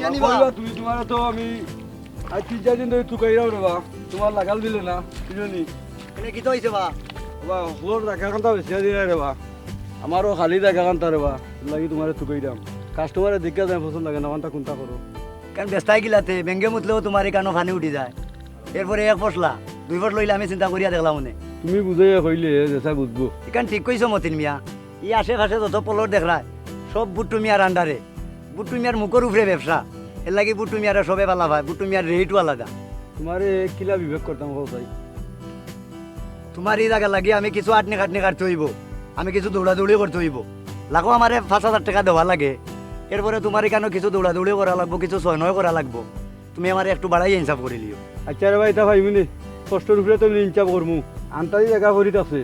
মিয়া নিবা কইবা তুমি তোমার তো আমি আজ 3-4 দিন ধরে তুকাইরাও রে বা তোমার লাগাল দিলে না কিজনি এনে কি তো হইছে বা বা হলোর জায়গা কান্তা বেশি দিন রে বা আমারও খালি জায়গা কান্তা রে বা লাগি তোমারে তুকাইরাম কাস্টমারে দেখে যায় পছন্দ লাগে না কান্তা কোনটা করো কারণ ব্যস্তাই গিলাতে ব্যাঙ্গে মুতলেও তোমার এখানে ফানি উঠি যায় এরপরে 1 ফসলা 2 ফস লইলে আমি চিন্তা করিয়া দেখলাম মনে তুমি বুঝাই কইলে যেসা বুঝবো এখান ঠিক কইছো মতিন মিয়া ই আশেপাশে যত পলর দেখরা সব বুট্টু মিয়ার আন্ডারে বুট্টু মিয়ার মুখের উপরে ব্যবসা এর লাগি বুট্টু মিয়ারা সবে পালা ভাই বুট্টু মিয়ার রেটও আলাদা তোমারে কিলা বিবেক করতাম কও ভাই তোমার এই জায়গা লাগি আমি কিছু আটনে কাটনে কাটতে হইব আমি কিছু দৌড়াদৌড়ি করতে হইব লাগো আমার 5,000 টাকা দেওয়া লাগে এরপরে তোমার এখানে কিছু দৌড়াদৌড়ি করা লাগবো কিছু 6-9 করা লাগবো তুমি আমার একটু বাড়াই হিসাব করে লিও আচ্ছা রে ভাই তা ভাইবি নি কষ্টের উপরে তুমি ইনচাপ করমু আন্তারি জায়গা করিত আছে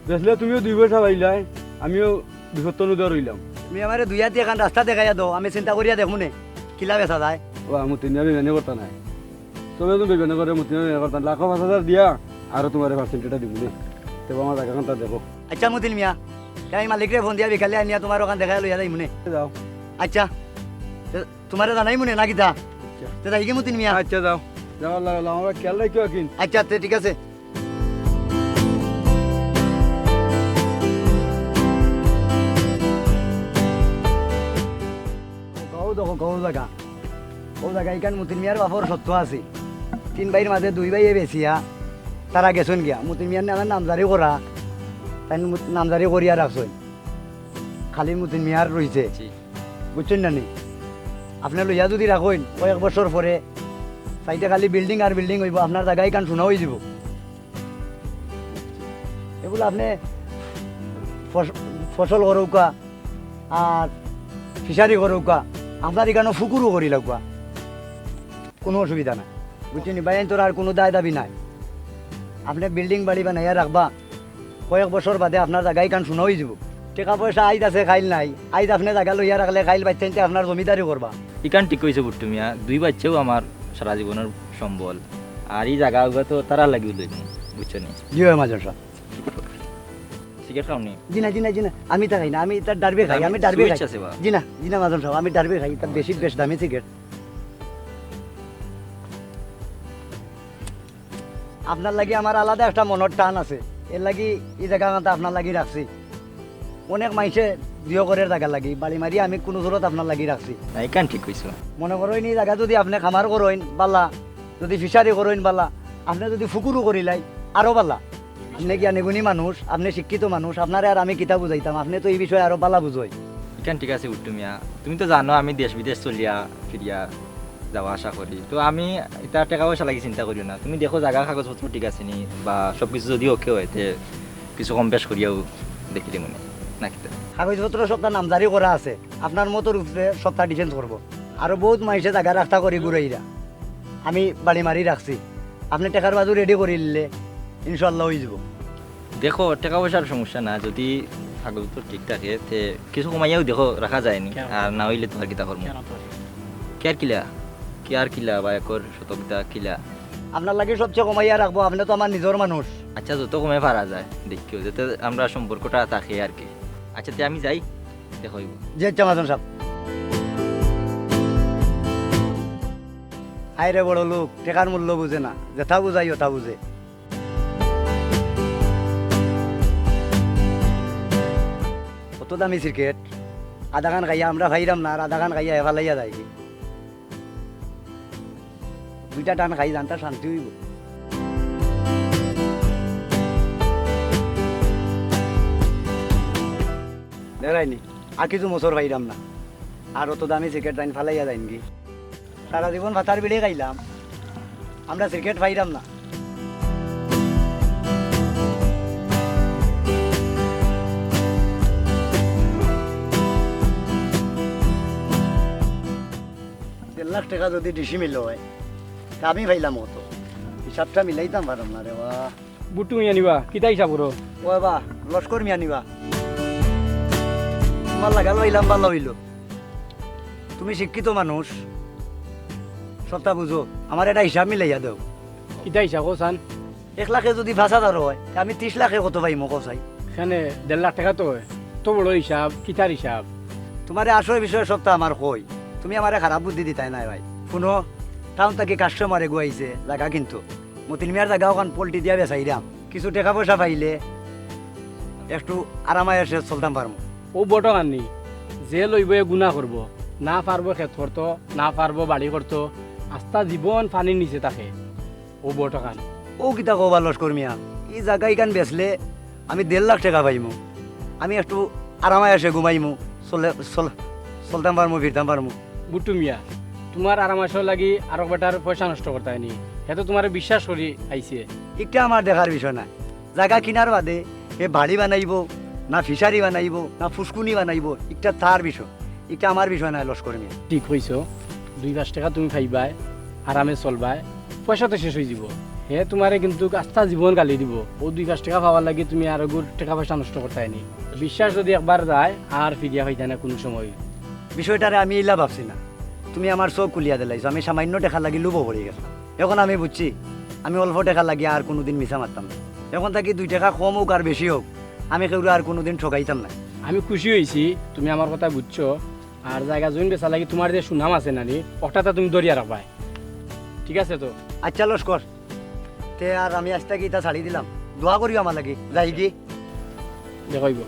বেসলে তুমিও 2 পয়সা পাইলাই আমিও 200 দেওয়া রইলাম তুমি আমার 2 এখান রাস্তা দেখাইয়া দাও আমি চিন্তা করিয়া দেখুন কিলা বেচা যায় ও আমি তিনজনে জানি করতা নাই তবে তুমি বেবেনে করে মুতিনে করতা লাখ 5,000 দিয়া আর তোমার পার্সেন্টেজটা দিব নি তবে আমার জায়গা কান্তা দেখো আচ্ছা মুতিল মিয়া আমি মালিকরে ফোন দিয়া বিকালে আনিয়া তোমার ওখান দেখাই লইয়া যাই মনে যাও আচ্ছা তোমার জানাই মনে না কিতা আচ্ছা তো তাই কি মুতিল মিয়া আচ্ছা যাও যাওয়ার লাগলো আমার খেয়াল রাখিও কিন আচ্ছা ঠিক আছে কও দেখো কও জায়গা এখান মুতিল মিয়ার বাপর সত্য আছে 3 ভাইয়ের মাঝে 2 ভাইয়ে বেশিয়া তারা গেছেন গিয়া মুতিল মিয়ার নামে নামজারি করা তাই নামজারি করিয়া রাখছেন খালি মুতিল মিয়ার রয়েছে বুঝছেন না নি আপনি লইয়া যদি রাখেন কয়েক বছর পরে সাইডে খালি বিল্ডিং আর বিল্ডিং হইব আপনার জায়গায় কান শোনা হয়ে যাব এগুলো আপনি ফসল করৌকা আর ফিশারি করৌকা আপনার এখানে ফুকুরও করি লাগবা কোনো অসুবিধা নাই বুঝছেন বাইন তোর আর কোনো দায় দাবি নাই আপনি বিল্ডিং বাড়ি বানাইয়া রাখবা কয়েক বছর বাদে আপনার জায়গায় কান শোনা হয়ে যাব টাকা পয়সা আইত আছে খাইল নাই আইত আপনি জায়গা লইয়া রাখলে খাইল বাচ্চাইতে আপনার জমিদারি করবা ইকান ঠিক কইছে বুট্টু মিয়া 2 বাচ্চাও আমার সারা জীবনের সম্বল আর এই জায়গা তো তারা লাগি লইব বুঝছো নি জি হয় মাজন সাহেব সিগারেট খাওনি জি না আমি তা খাই না আমি তার ডারবে খাই আমি ডারবে খাই সুইচ আছে বা? জি না মাজন সাহেব আমি ডারবে খাই তার বেশ দামি সিগারেট আপনার লাগি আমার আলাদা একটা মনের টান আছে এর লাগি এই জায়গা আপনার লাগি রাখছি অনেক মাইসে দিও করে জায়গা লাগি বাড়ি মারি আমি কোনো জোরত আপনার লাগি রাখছি না ইকান ঠিক কইছো মনে করেন এই জায়গা যদি আপনি খামার করেন বালা যদি ফিশারি করেন বালা আপনি যদি ফুকুরও করিলাই আরো বালা আপনি জ্ঞানীগুণী মানুষ আপনি শিক্ষিত মানুষ আপনারে আর আমি কিতাব বুঝাইতাম আপনি তো এই বিষয়ে আরো বালা বুঝোই ইকান ঠিক আছে বুট্টু মিয়া তুমি তো জানো আমি দেশ বিদেশ চলিয়া ফিরিয়া যাওয়া আশা করি তো আমি এটা টাকা পয়সা লাগি চিন্তা করিও না তুমি দেখো জায়গা কাগজপত্র ঠিক আছে নি বা সব কিছু যদি ওকে হয় তে কিছু কম বেশ করিয়াও দেখিলে মনে নাকি কাগজপত্র সপ্তাহ নামজারি করা আছে আপনার মতো রূপে সপ্তাহ ডিফেন্স করবো আরো বহুত মানুষে জায়গা রাস্তা করি ঘুরাইরা আমি বাড়ি মারি রাখছি আপনি টাকার বাজু রেডি করে নিলে ইনশাল্লাহ হয়ে যাব দেখো টাকা পয়সার সমস্যা না যদি কাগজপত্র ঠিক থাকে তে কিছু কমাইয়াও দেখো রাখা যায়নি আর না হইলে তোমার কিতা করবো কেয়ার কিলা বা একর শতকটা কিলা আপনার লাগে সবচেয়ে কমাইয়া রাখবো আপনি তো আমার নিজের মানুষ আচ্ছা যত কমে পারা যায় দেখিও যাতে আমরা সম্পর্কটা থাকে আর কি আচ্ছা তে আমি যাই দেখো যে ইচ্ছা মাজন সাহেব আইরে বড় লোক টেকার মূল্য বুঝে না যেথা বুঝাই ওথা বুঝে কত দামি ক্রিকেট আধা খান খাইয়া আমরা খাইরাম না আর আধা খান খাইয়া এফালাইয়া যাই 2টা টান খাই জানটা শান্তি হইব দেখাইনি আর কিছু মোচর খাইরাম না আর অত দামি ক্রিকেট টাইন ফালাইয়া যাইন কি সারা জীবন ভাতার বিলে খাইলাম আমরা ক্রিকেট পাইরাম না দেড় লাখ টাকা যদি ডিসি মিল হয় তা আমি পাইলাম কত হিসাবটা মিলাইতাম পারম না রে বা বুট্টু মিয়া নিবা কিতা হিসাব করো ও বা লস্কর মিয়া নিবা তোমার লাগাল পাইলাম ভালো হইল তুমি শিক্ষিত মানুষ সবটা বুঝো আমার এটা হিসাব মিলাইয়া দাও কিতা হিসাব চান 1 লাখে যদি 5,000 হয় তা আমি 30 লাখে কত পাই মোক চাই এখানে 1.5 লাখ টাকা তো তো বড় হিসাব কিতার হিসাব তোমার আসল বিষয় সবটা আমার কই তুমি আমারে খারাপ বুদ্ধি দিতাই নাই ভাই শুনো টাউন থেকে কাস্টমারে গুয়াইছে জায়গা কিন্তু মতিন মিয়ার জায়গা ওখান পোল্ট্রি দিয়া বেচাইরাম কিছু টাকা পয়সা পাইলে একটু আরামায় এসে চলতাম পারবো ও বটো আনি যে লইব গুণা করব না পারবো খেত করতো না পারবো বাড়ি করতো আস্তা জীবন পানির নিচে থাকে ও বটো কান ও কিতা কবার লস কর্মিয়া এই জায়গা ইখান বেচলে আমি 1.5 লাখ টাকা পাইমু আমি একটু আরামায় এসে ঘুমাইমু চলতাম পারমু ফিরতাম পারমু বুট্টু মিয়া তোমার আরামাসর লাগি আরো বেটার পয়সা নষ্ট করতে হয়নি হেতো তোমার বিশ্বাস করি আইছে একটা আমার দেখার বিষয় না জায়গা কিনার বাদে এ বাড়ি বানাইব না ফিশারি বানাইব না ফুসকুনি বানাইব একটা তার বিষয় এটা আমার বিষয় না লস কর্মিয়া ঠিক হইছ 2-5 টাকা তুমি খাইবাই আরামে চলবাই পয়সা তো শেষ হয়ে যাব হে তোমারে কিন্তু আস্থা জীবন গালি দিব ও 2-5 টাকা পাওয়ার লাগি তুমি আরো টাকা পয়সা নষ্ট করতে হয়নি বিশ্বাস যদি একবার যায় আর ফিরিয়া হইতে না কোনো সময় বিষয়টারে আমি ইলা ভাবছি না তুমি আমার চোখ কুলিয়া দিলাইছো আমি সামান্য টাকা লাগি লুবো পড়ে গেছিলাম এখন আমি বুঝছি আমি অল্প টাকা লাগি আর কোনোদিন মিছা মারতাম না এখন থাকি 2 টাকা কম হোক আর বেশি হোক আমি কেউ আর কোনোদিন ঠকাইতাম না আমি খুশি হয়েছি তুমি আমার কথা বুঝছো আর জায়গা জমিন বেচা লাগি তোমার যে সুনাম আছে নানি ওটাতে তুমি দরিয়া রাখবাই ঠিক আছে তো আচ্ছা লস্কর তে আর আমি আজ থেকে ইটা ছাড়ি দিলাম দোয়া করিও আমার লাগি যাই কি দেখইব